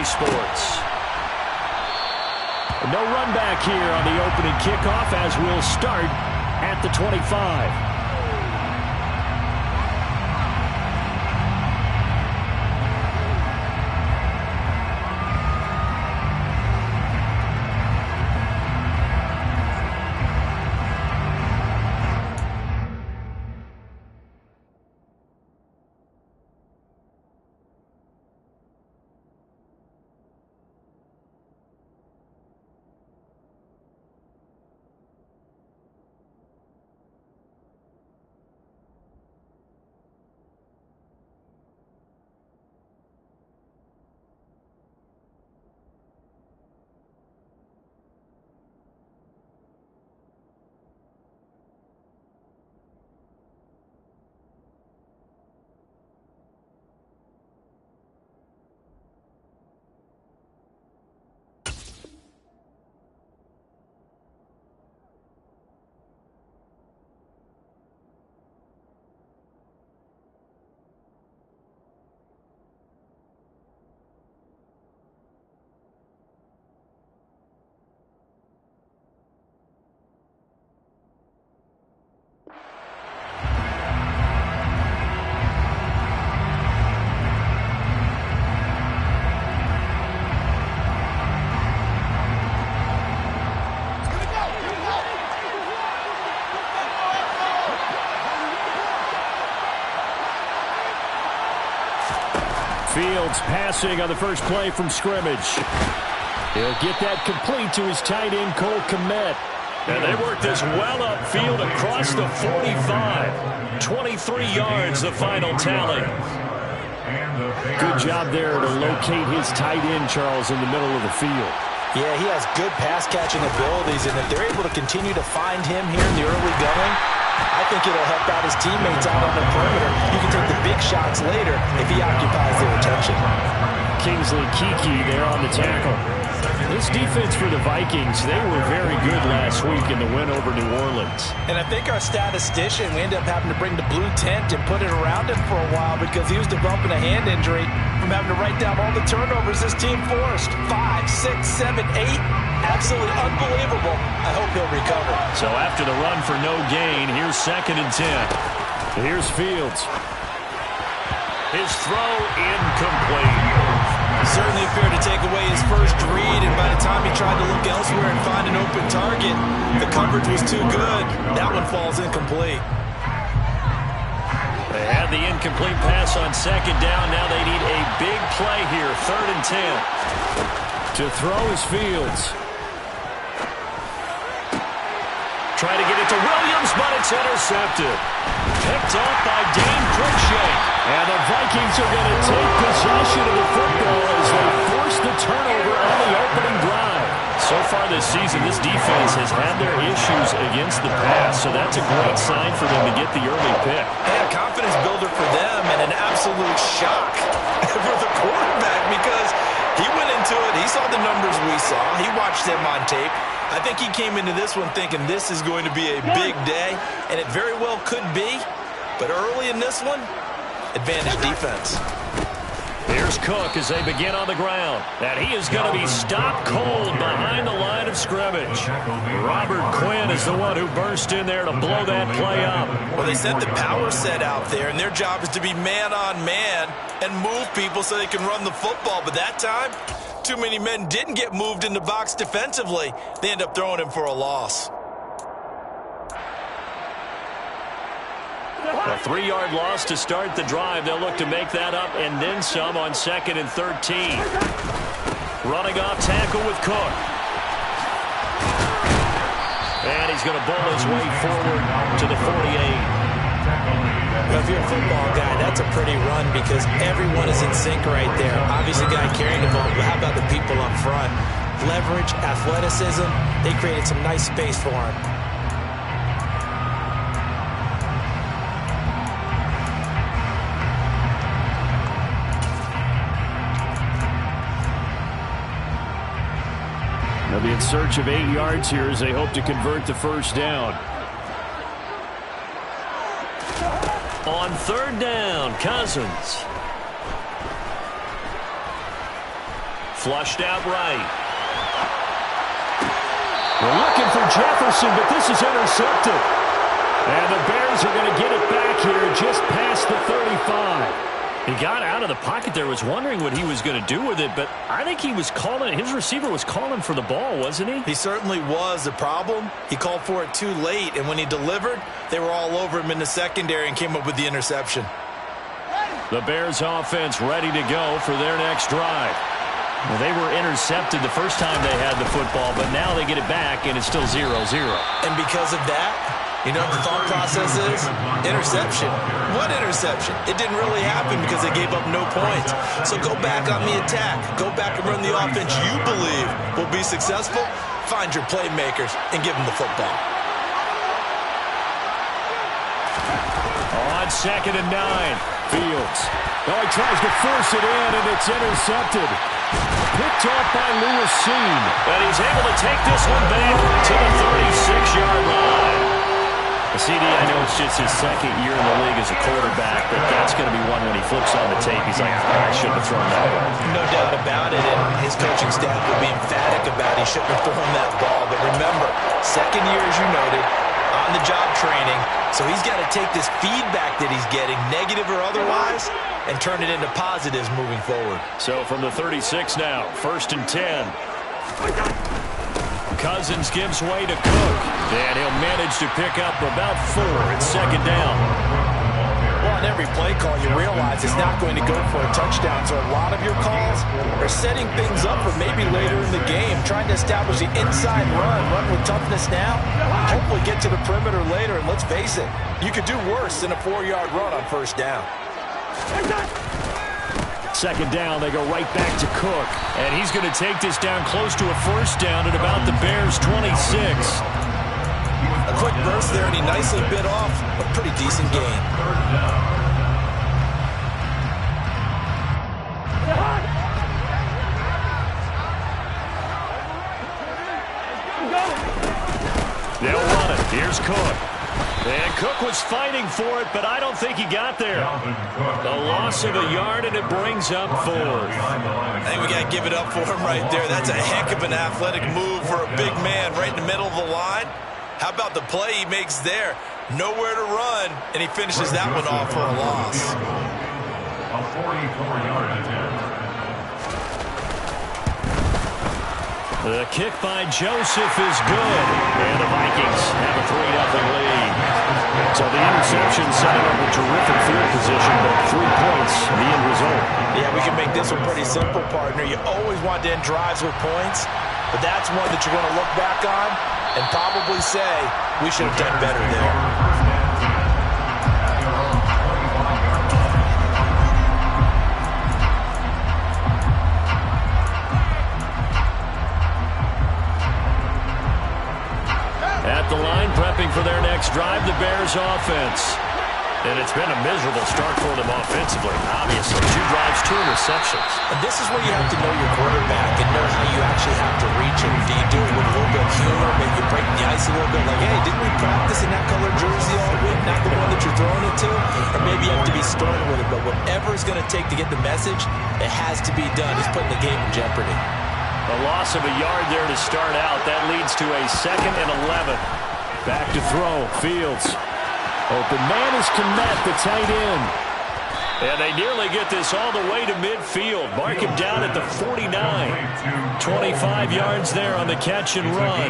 Sports. No run back here on the opening kickoff as we'll start at the 25. Fields passing on the first play from scrimmage. He'll get that complete to his tight end, Cole Kmet. And they work this well upfield across the 45. 23 yards, the final tally. Good job there to locate his tight end, Charles, in the middle of the field. Yeah, he has good pass-catching abilities, and if they're able to continue to find him here in the early going, I think it'll help out his teammates out on the perimeter. You can take the big shots later if he occupies their attention. Kingsley Keke there on the tackle. This defense for the Vikings, they were very good last week in the win over New Orleans. And I think our statistician, we ended up having to bring the blue tent and put it around him for a while because he was developing a hand injury from having to write down all the turnovers this team forced. 5, 6, 7, 8. Absolutely unbelievable. I hope he'll recover. So after the run for no gain, here's 2nd and 10. Here's Fields. His throw incomplete. Certainly appeared to take away his first read, and by the time he tried to look elsewhere and find an open target, the coverage was too good. That one falls incomplete. They had the incomplete pass on 2nd down. Now they need a big play here, 3rd and 10. To throw is Fields. Try to get it to Williams, but it's intercepted. Picked up by Dane Cruikshank. And the Vikings are going to take possession of the football as they force the turnover on the opening drive. So far this season, this defense has had their issues against the pass, so that's a great sign for them to get the early pick. Yeah, confidence builder for them and an absolute shock for the quarterback because he went into it. He saw the numbers we saw. He watched them on tape. I think he came into this one thinking this is going to be a big day, and it very well could be. But early in this one, advantage defense. Here's Cook as they begin on the ground. And he is going to be stopped cold behind the line of scrimmage. Robert Quinn is the one who burst in there to blow that play up. Well, they sent the power set out there, and their job is to be man-on-man and move people so they can run the football. But that time, too many men didn't get moved in the box defensively. They end up throwing him for a loss. A 3-yard loss to start the drive. They'll look to make that up and then some on 2nd and 13. Running off tackle with Cook. And he's going to bowl his way forward to the 48. Well, if you're a football guy, that's a pretty run because everyone is in sync right there. Obviously, the guy carrying the ball, but how about the people up front? Leverage, athleticism, they created some nice space for him. They'll be in search of 8 yards here as they hope to convert the first down. On 3rd down, Cousins. Flushed out right. We're looking for Jefferson, but this is intercepted. And the Bears are going to get it back here just past the 35. He got out of the pocket there, was wondering what he was going to do with it, but I think he was calling, his receiver was calling for the ball, wasn't he? He certainly was. The problem, he called for it too late, and when he delivered, they were all over him in the secondary and came up with the interception. The Bears offense ready to go for their next drive. Well, they were intercepted the first time they had the football, but now they get it back, and it's still 0-0. And because of that, you know what the thought process is? Interception. What interception? It didn't really happen because they gave up no points. So go back on the attack. Go back and run the offense you believe will be successful. Find your playmakers and give them the football. On 2nd and 9, Fields. Oh, he tries to force it in, and it's intercepted. Picked off by Lewis Seen. And he's able to take this one back to the 36-yard line. CD, I know it's just his second year in the league as a quarterback, but that's going to be one when he flips on the tape. He's like, I shouldn't have thrown that one. No doubt about it, and his coaching staff will be emphatic about he shouldn't have thrown that ball. But remember, second year, as you noted, on-the-job training, so he's got to take this feedback that he's getting, negative or otherwise, and turn it into positives moving forward. So from the 36 now, 1st and 10. Cousins gives way to Cook, and he'll manage to pick up about 4 at 2nd down. Well, on every play call, you realize it's not going to go for a touchdown, so a lot of your calls are setting things up for maybe later in the game, trying to establish the inside run with toughness now, hopefully get to the perimeter later, and let's face it, you could do worse than a 4-yard run on 1st down. 2nd down, they go right back to Cook. And he's going to take this down close to a 1st down at about the Bears' 26. A quick burst there, and he nicely bit off a pretty decent gain. They'll run it. Here's Cook. And Cook was fighting for it, but I don't think he got there. A loss of a yard, and it brings up 4th. I think we got to give it up for him right there. That's a heck of an athletic move for a big man right in the middle of the line. How about the play he makes there? Nowhere to run, and he finishes that one off for a loss. A 44-yard attempt. The kick by Joseph is good, and the Vikings have a 3-0 lead. So the interception setting up a terrific field position, but 3 points, the end result. Yeah, we can make this one pretty simple, partner. You always want to end drives with points, but that's one that you're going to look back on and probably say, we should have done better there. At the line, prepping for their next drive, the Bears offense. And it's been a miserable start for them offensively, obviously. 2 drives, 2 interceptions. And this is where you have to know your quarterback and know how you actually have to reach him. Do you do it with a little bit of humor, maybe you break the ice a little bit, like, hey, didn't we practice in that color jersey all week, not the one that you're throwing it to? Or maybe you have to be stern with it, but whatever it's going to take to get the message, it has to be done. He's putting the game in jeopardy. A loss of a yard there to start out. That leads to a 2nd and 11. Back to throw, Fields. Open man is Kmet, the tight end. And they nearly get this all the way to midfield. Mark him down at the 49. 25 yards there on the catch and run.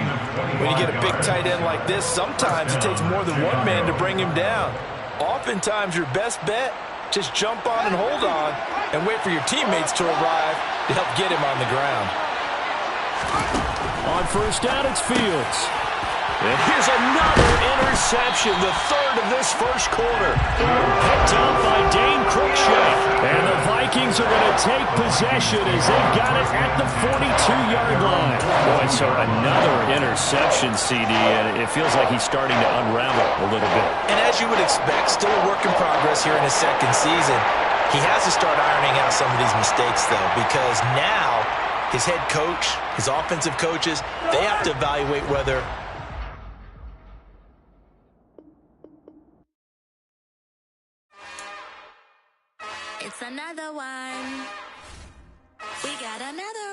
When you get a big tight end like this, sometimes it takes more than one man to bring him down. Oftentimes, your best bet, just jump on and hold on and wait for your teammates to arrive to help get him on the ground. On 1st down, it's Fields. And here's another interception, the 3rd of this 1st quarter. Picked up by Dane Cruikshank. And the Vikings are going to take possession as they've got it at the 42-yard line. Boy, so another interception, CD, and it feels like he's starting to unravel a little bit. And as you would expect, still a work in progress here in his 2nd season. He has to start ironing out some of these mistakes, though, because now his head coach, his offensive coaches, they have to evaluate whether it's another one. We got another